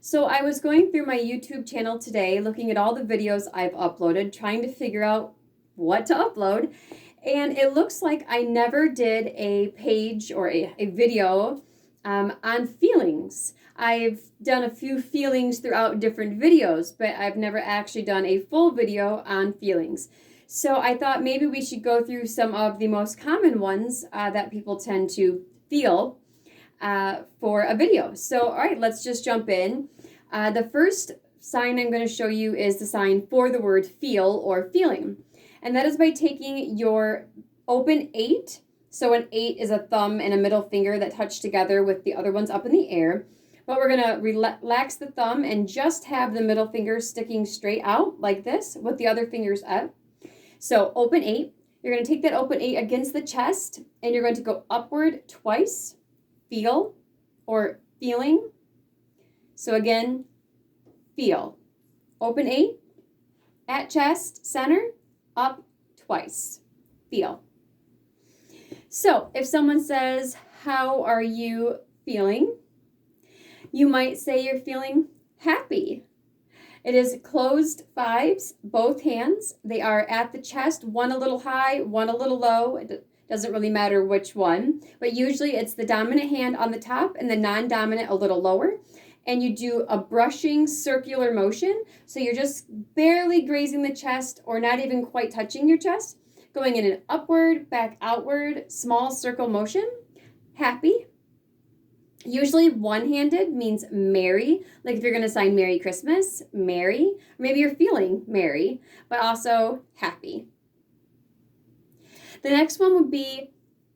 So I was going through my YouTube channel today, looking at all the videos I've uploaded, trying to figure out what to upload. And it looks like I never did a page or a video on feelings. I've done a few feelings throughout different videos, but I've never actually done a full video on feelings. So I thought maybe we should go through some of the most common ones that people tend to feel for a video. So, all right, let's just jump in. The first sign I'm going to show you is the sign for the word feel or feeling. And that is by taking your open 8. So an 8 is a thumb and a middle finger that touch together with the other ones up in the air. But we're going to relax the thumb and just have the middle finger sticking straight out like this with the other fingers up. So open 8. You're going to take that open 8 against the chest and you're going to go upward twice. Feel or feeling. So again, feel. Open 8, at chest, center, up twice. Feel. So if someone says, how are you feeling? You might say you're feeling happy. It is closed 5s, both hands. They are at the chest, one a little high, one a little low. It doesn't really matter which one, but usually it's the dominant hand on the top and the non-dominant a little lower. And you do a brushing circular motion. So you're just barely grazing the chest or not even quite touching your chest. Going in an upward, back outward, small circle motion. Happy. Usually one-handed means merry. Like if you're going to sign Merry Christmas, merry. Or maybe you're feeling merry, but also happy. The next one would be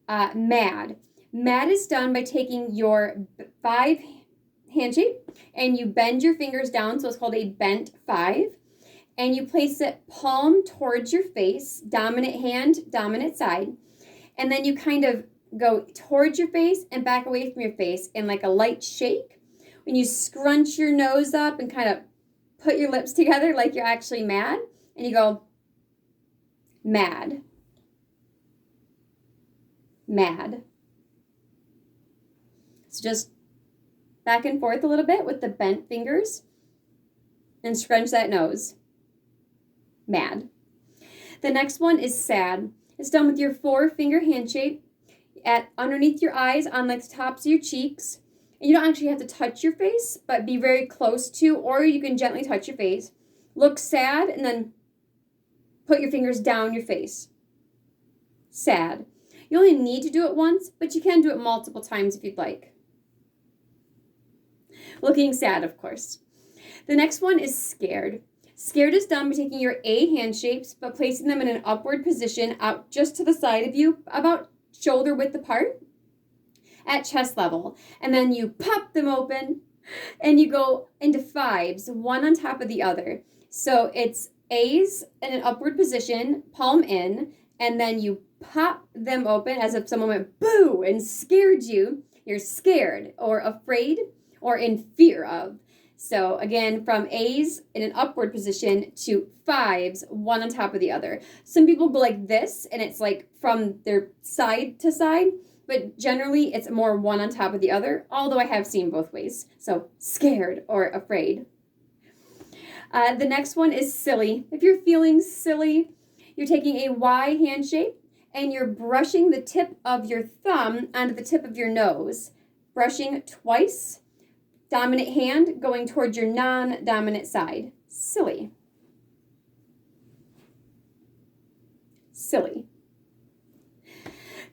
mad. Mad is done by taking your 5 handshake and you bend your fingers down, so it's called a bent 5, and you place it palm towards your face, dominant hand, dominant side, and then you kind of go towards your face and back away from your face in like a light shake. When you scrunch your nose up and kind of put your lips together like you're actually mad, and you go mad, mad. So just back and forth a little bit with the bent fingers and scrunch that nose. Mad. The next one is sad. It's done with your 4-finger handshake at underneath your eyes on the tops of your cheeks. And you don't actually have to touch your face, but be very close to, or you can gently touch your face. Look sad and then put your fingers down your face. Sad. You only need to do it once, but you can do it multiple times if you'd like. Looking sad, of course. The next one is scared. Scared is done by taking your A hand shapes, but placing them in an upward position out just to the side of you, about shoulder width apart, at chest level. And then you pop them open, and you go into 5s, one on top of the other. So it's A's in an upward position, palm in, and then you pop them open as if someone went boo and scared you. You're scared or afraid or in fear of. So again, from A's in an upward position to 5s, one on top of the other. Some people go like this, and it's like from their side to side, but generally it's more one on top of the other, although I have seen both ways. So scared or afraid. The next one is silly. If you're feeling silly, you're taking a Y hand shape, and you're brushing the tip of your thumb onto the tip of your nose. Brushing twice. Dominant hand going towards your non-dominant side. Silly. Silly.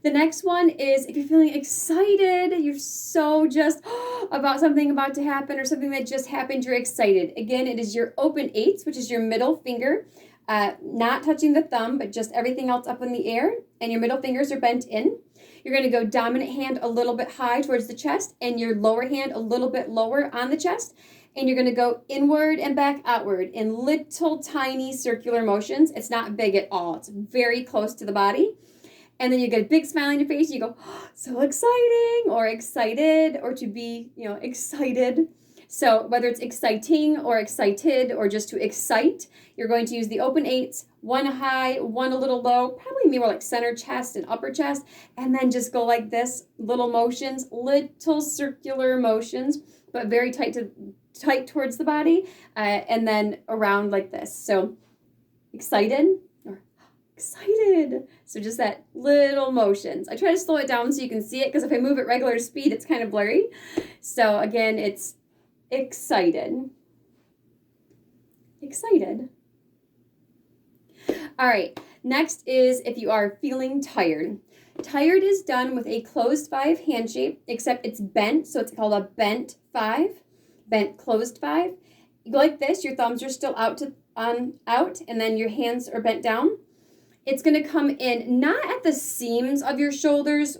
The next one is if you're feeling excited, you're so just about something about to happen or something that just happened, you're excited. Again, it is your open 8s, which is your middle finger, not touching the thumb, but just everything else up in the air, and your middle fingers are bent in. You're going to go dominant hand a little bit high towards the chest and your lower hand a little bit lower on the chest. And you're going to go inward and back outward in little tiny circular motions. It's not big at all. It's very close to the body. And then you get a big smile on your face. You go, oh, so exciting, or excited, or to be, excited. So whether it's exciting or excited or just to excite, you're going to use the open 8s, one high, one a little low, probably more like center chest and upper chest, and then just go like this, little motions, little circular motions, but very tight to tight towards the body, and then around like this. So excited or excited. So just that little motions. I try to slow it down so you can see it, because if I move at regular speed, it's kind of blurry. So again, it's excited. Excited. All right, next is if you are feeling tired. Tired is done with a closed 5 hand shape, except it's bent, so it's called a bent 5, bent closed 5. You go like this, your thumbs are still out, and then your hands are bent down. It's going to come in not at the seams of your shoulders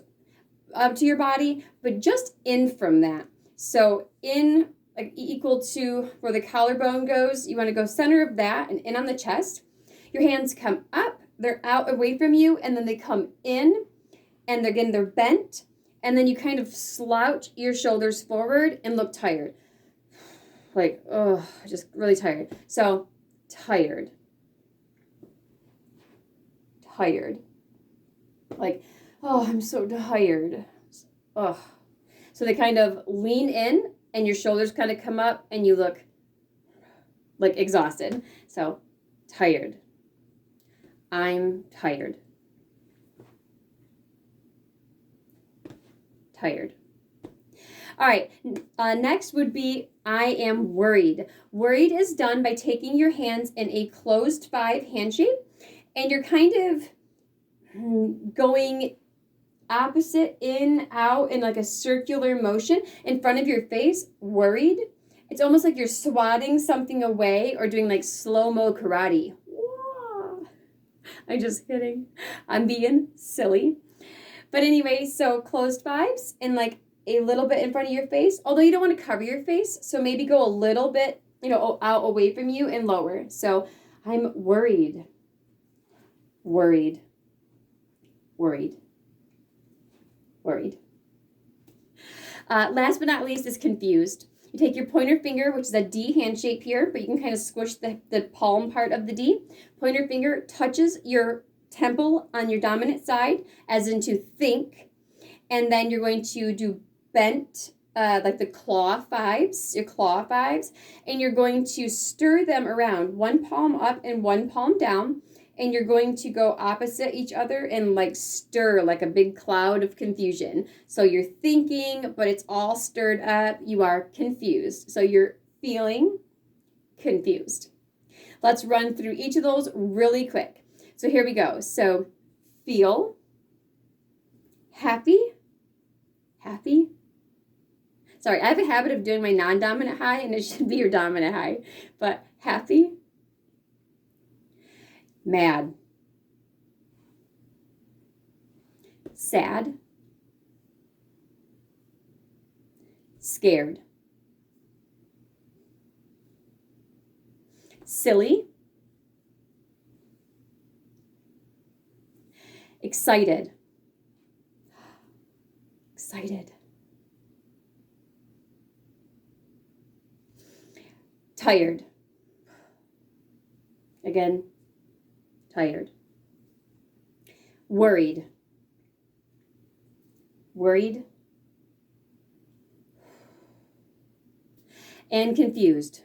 to your body, but just in from that. So in, like, equal to where the collarbone goes, you want to go center of that and in on the chest. Your hands come up, they're out away from you, and then they come in, and again, they're bent, and then you kind of slouch your shoulders forward and look tired. Like, oh, just really tired. So, tired. Tired. Like, oh, I'm so tired. Oh. So they kind of lean in, and your shoulders kind of come up, and you look like exhausted. So, tired. I'm tired. Tired. All right, next would be I am worried. Worried is done by taking your hands in a closed 5 hand shape, and you're kind of going opposite in, out, in like a circular motion in front of your face, worried. It's almost like you're swatting something away or doing like slow-mo karate. I'm just kidding. I'm being silly. But anyway, so closed 5s and like a little bit in front of your face, although you don't want to cover your face. So maybe go a little bit, out away from you and lower. So I'm worried. Worried. Worried. Worried. Last but not least is confused. You take your pointer finger, which is a D hand shape here, but you can kind of squish the palm part of the D. Pointer finger touches your temple on your dominant side, as in to think. And then you're going to do bent, like the claw 5s, your claw 5s. And you're going to stir them around, one palm up and one palm down. And you're going to go opposite each other and like stir like a big cloud of confusion. So you're thinking, but it's all stirred up. You are confused. So you're feeling confused. Let's run through each of those really quick. So here we go. So feel, happy. Sorry, I have a habit of doing my non-dominant high, and it should be your dominant high. But happy. Mad, sad, scared, silly, excited, tired, again, tired. Worried. And confused.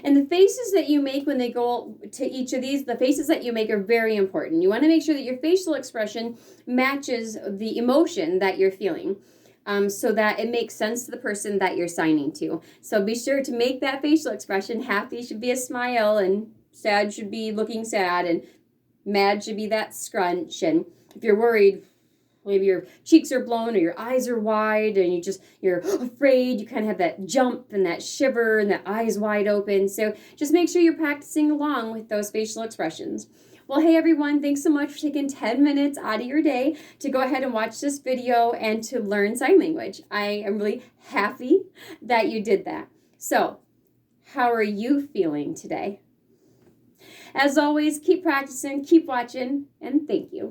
And the faces that you make when they go to each of these, the faces that you make are very important. You want to make sure that your facial expression matches the emotion that you're feeling. So that it makes sense to the person that you're signing to. So be sure to make that facial expression. Happy should be a smile, and sad should be looking sad, and mad should be that scrunch. And if you're worried, maybe your cheeks are blown or your eyes are wide and you're afraid, you kind of have that jump and that shiver and that eyes wide open. So just make sure you're practicing along with those facial expressions. Well, hey everyone, thanks so much for taking 10 minutes out of your day to go ahead and watch this video and to learn sign language. I am really happy that you did that. So, how are you feeling today? As always, keep practicing, keep watching, and thank you.